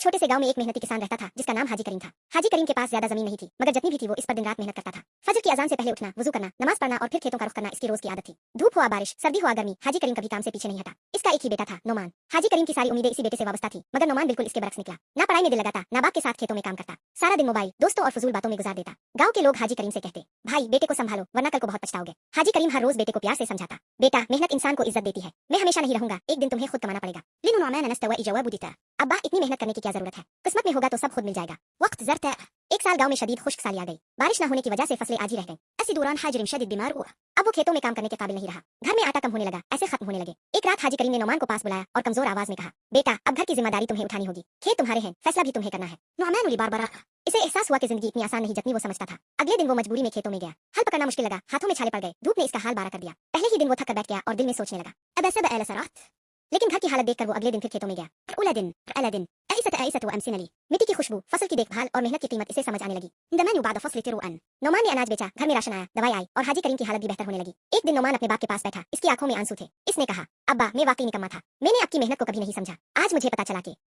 छोटे से गांव में एक मेहनती किसान रहता था जिसका नाम हाजी करीम था। हाजी करीम के पास ज्यादा जमीन नहीं थी, मगर जितनी भी थी वो इस पर दिन रात मेहनत करता था। फजर की अजान से पहले उठना, वुजू करना, नमाज पढ़ना और फिर खेतों का रुख करना इसकी रोज की आदत थी। धूप हुआ बारिश, सर्दी हुआ गर्मी, हाजी करीम कभी काम से पीछे नहीं हटा। इसका एक ही बेटा था, नोमान। हाजी करीम की सारी उम्मीदें इसी बेटे से वाबस्ता थी, मगर नोमान बिल्कुल इसके बरक्स निकला। ना पढ़ाई में दिल लगाता, ना बाप के साथ खेतों में काम करता। सारा दिन मोबाइल, दोस्तों और फजूल बातों में गुजार देता। गांव के लोग हाजी करीम से कहते, भाई बेटे को संभालो वरना कल को बहुत पछताओगे। हाजी करीम हर रोज बेटे को प्यार से समझाता, बेटा मेहनत इंसान को इज्जत देती है, मैं हमेशा नहीं रहूंगा, एक दिन तुम्हें खुद कमाना पड़ेगा। अब्बा इतनी मेहनत करने की क्या जरूरत है, किस्मत में होगा तो सब खुद मिल जाएगा। वक्त ज़रता। एक साल गांव में शदीद खुश्क साली आ गई। बारिश न होने की वजह से फसलें आज ही रह गईं। इसी दौरान हाजिर शदीद बीमार हुआ। अब वो खेतों में काम करने के काबिल नहीं रहा। घर में आटा कम होने लगा, ऐसे खत्म होने लगे। एक रात हाजी करीम ने नोमान को पास बुलाया और कमजोर आवाज में कहा, बेटा अब घर की जिम्मेदारी तुम्हें उठानी होगी, खेत तुम्हारे हैं, फैसला भी तुम्हें करना है। नोमान उली बार इसे एहसास हुआ कि जिंदगी इतनी आसान नहीं जितनी वो समझता था। अगले दिन वो मजबूरी में खेतों में गया। हल पकड़ना मुश्किल लगा, हाथों में छाले पड़ गए, धूप ने इसका हाल बारा कर दिया। पहले ही दिन वो थक कर बैठ गया और दिल में सोचने लगा, अब ऐसा बसरात। लेकिन घर की हालत देखकर वो अगले दिन फिर खेतों में गया। अला दिन ऐसत व अमसिनली, मिट्टी की खुशबू, फसल की देखभाल और मेहनत की कीमत इसे समझ आने लगी। नोमान ने अनाज बेचा, घर में राशन आया, दवाई आई और हाजी करीम की हालत भी बेहतर होने लगी। एक दिन नोमान अपने बाप के पास बैठा, इसकी आंखों में आंसू थे। इसने कहा, अब्बा मैं वाकई निकम्मा था, मैंने आपकी मेहनत को कभी नहीं समझा। आज मुझे पता चला कि